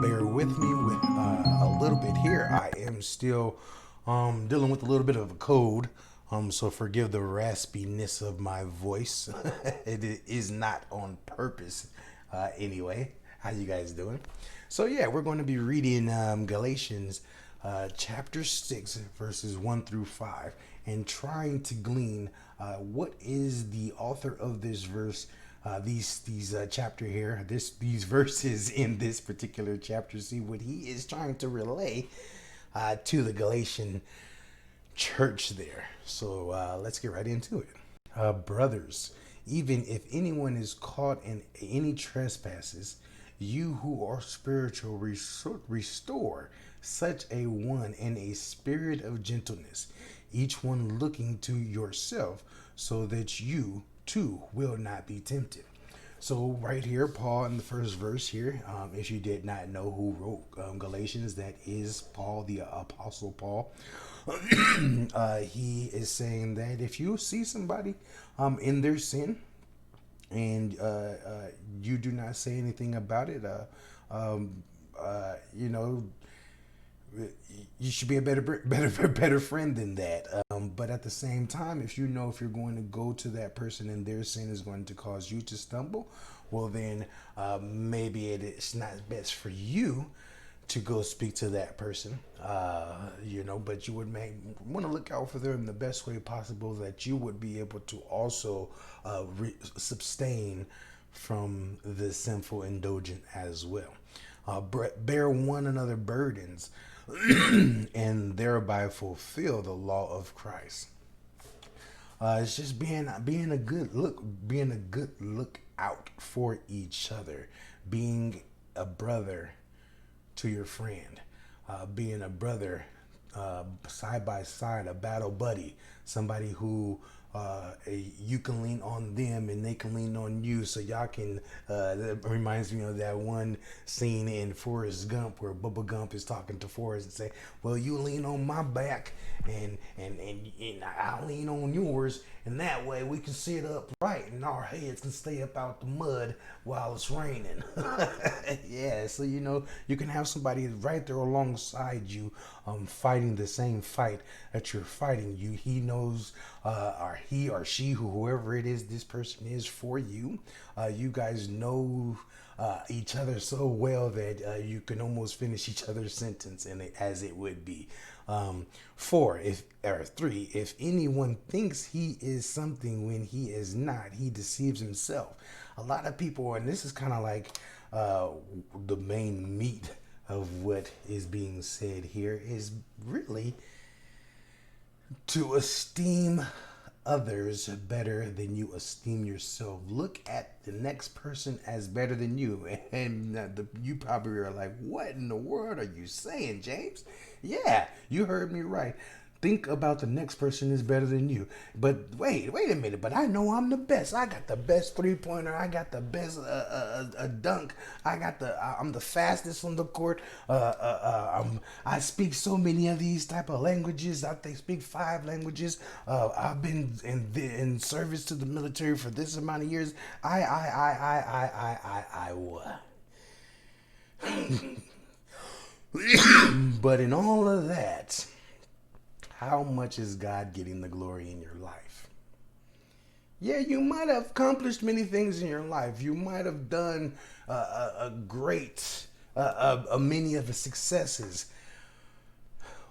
bear with me with a little bit here. I am still dealing with a little bit of a cold, so forgive the raspiness of my voice. It is not on purpose, anyway. How you guys doing? So yeah, we're going to be reading Galatians chapter 6, verses 1 through 5, and trying to glean what is the author of this verse, these chapter here, these verses in this particular chapter. See what he is trying to relay to the Galatian church there. So let's get right into it. Brothers, even if anyone is caught in any trespasses, you who are spiritual restore such a one in a spirit of gentleness, each one looking to yourself, so that you too will not be tempted. So right here, Paul in the first verse here, if you did not know who wrote Galatians, that is Paul, the Apostle Paul. He is saying that if you see somebody in their sin, and you do not say anything about it, you know, you should be a better friend than that. But at the same time, if you know if you're going to go to that person and their sin is going to cause you to stumble, well then maybe it's not best for you to go speak to that person, but you would want to look out for them in the best way possible, that you would be able to also sustain from the sinful indulgent as well. Bear one another burdens and thereby fulfill the law of Christ. It's just being a good look out for each other, being a brother to your friend, being a brother side by side, a battle buddy, somebody who you can lean on them and they can lean on you, so y'all can that reminds me of that one scene in Forrest Gump where Bubba Gump is talking to Forrest and say, well, you lean on my back and I'll lean on yours, and that way we can sit upright and our heads can stay up out the mud while it's raining. Yeah, so you can have somebody right there alongside you, fighting the same fight that you're fighting. He knows, or he or she, whoever it is this person is for you. You guys know each other so well that you can almost finish each other's sentence in it, as it would be. 3, if anyone thinks he is something when he is not, he deceives himself. A lot of people, and this is kind of like the main meat of what is being said here, is really to esteem others better than you esteem yourself. Look at the next person as better than you. And you probably are like, what in the world are you saying, James? Yeah, you heard me right. Think about the next person is better than you. But wait a minute. But I know I'm the best. I got the best 3-pointer. I got the best dunk. I'm the fastest on the court. I speak so many of these type of languages. I speak 5 languages. I've been in service to the military for this amount of years. What? But in all of that, how much is God getting the glory in your life? Yeah, you might have accomplished many things in your life. You might have done a great, many of the successes.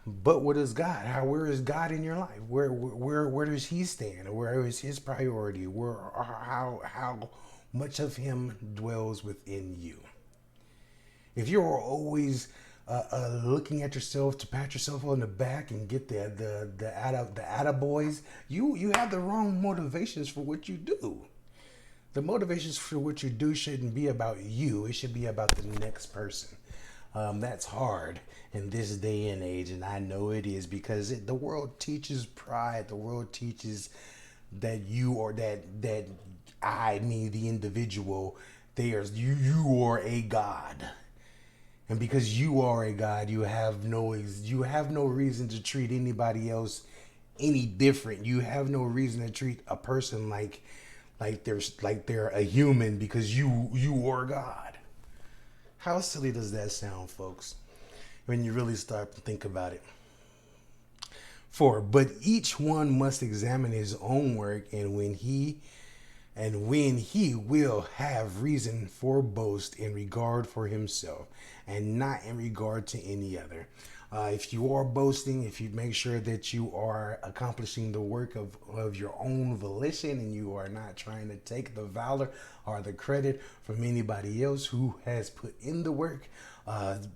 But what is God? Where is God in your life? Where does He stand? Where is His priority? How much of Him dwells within you? If you are always looking at yourself to pat yourself on the back and get the attaboys, you have the wrong motivations for what you do. The motivations for what you do shouldn't be about you. It should be about the next person. That's hard in this day and age, and I know it is, because the world teaches pride. The world teaches that you, or that I, me, the individual, you are a god. And because you are a God, you have no reason to treat anybody else any different. You have no reason to treat a person like they're a human, because you are God. How silly does that sound, folks, when you really start to think about it? 4. But each one must examine his own work, and when he will have reason for boast in regard for himself, and not in regard to any other. If you are boasting, if you make sure that you are accomplishing the work of your own volition, and you are not trying to take the valor or the credit from anybody else who has put in the work,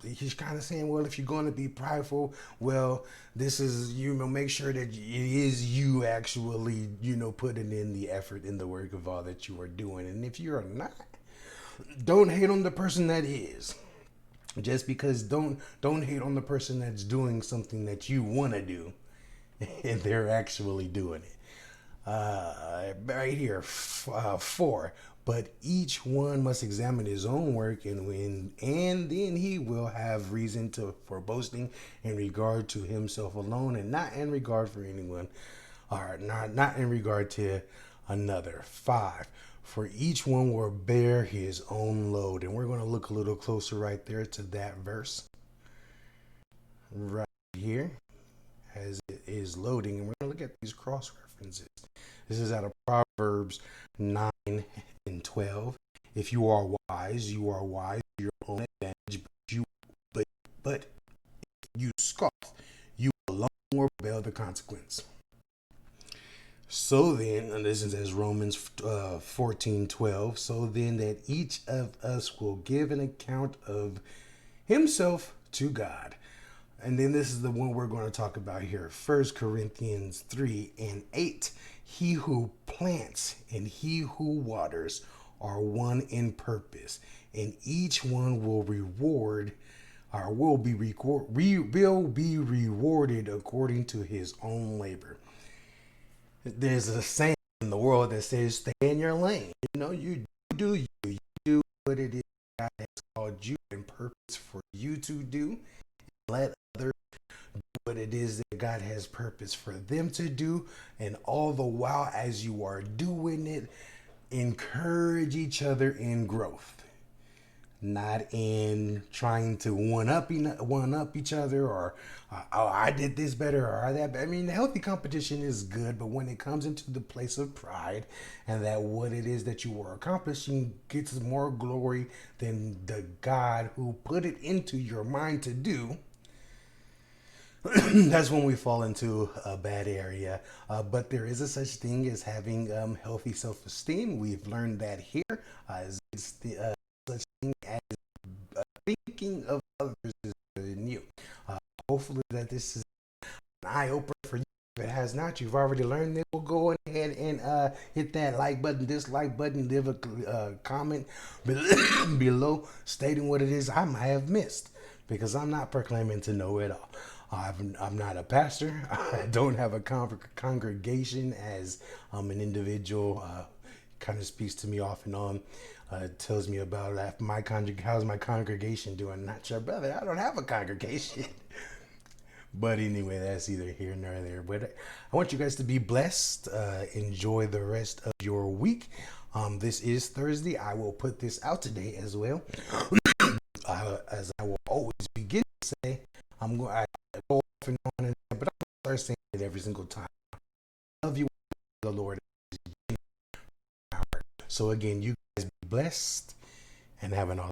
he's kind of saying, well, if you're going to be prideful, well, this is, make sure that it is you actually, putting in the effort in the work of all that you are doing. And if you're not, don't hate on the person that is. Just because don't hate on the person that's doing something that you want to do, and they're actually doing it. Right here, 4. But each one must examine his own work, and then he will have reason for boasting in regard to himself alone, and not in regard for anyone, or not in regard to another. 5. For each one will bear his own load. And we're going to look a little closer right there to that verse right here as it is loading. And we're going to look at these cross references. This is out of Proverbs 9 and 12. If you are wise, you are wise to your own advantage, but if you scoff, you alone will bear the consequence. So then, and this is as Romans 14:12. So then, that each of us will give an account of himself to God. And then this is the one we're going to talk about here. 1 Corinthians 3 and 8. He who plants and he who waters are one in purpose, and each one will be rewarded according to his own labor. There's a saying in the world that says, stay in your lane. You do what it is God has called you and purpose for you to do. Let others do what it is that God has purpose for them to do. And all the while, as you are doing it, encourage each other in growth. Not in trying to one up each other, or oh, I did this better, or that. I mean, healthy competition is good, but when it comes into the place of pride, and that what it is that you are accomplishing gets more glory than the God who put it into your mind to do, that's when we fall into a bad area. But there is a such thing as having healthy self-esteem. We've learned that here. It's the such thing as thinking of others is better than you. Hopefully that this is an eye-opener for you. If it has not, you've already learned it. We'll go ahead and hit that like button, dislike button, leave a comment below stating what it is I might have missed, because I'm not proclaiming to know it all. I'm not a pastor. I don't have a congregation as an individual. Kind of speaks to me off and on. Tells me about how's my congregation doing. Not your brother. I don't have a congregation. But anyway, that's either here nor there. But I want you guys to be blessed. Enjoy the rest of your week. This is Thursday. I will put this out today as well. As I will always begin to say, I go off and on, but I'm going to start saying it every single time. I love you, the Lord. So again, you guys be blessed and have an awesome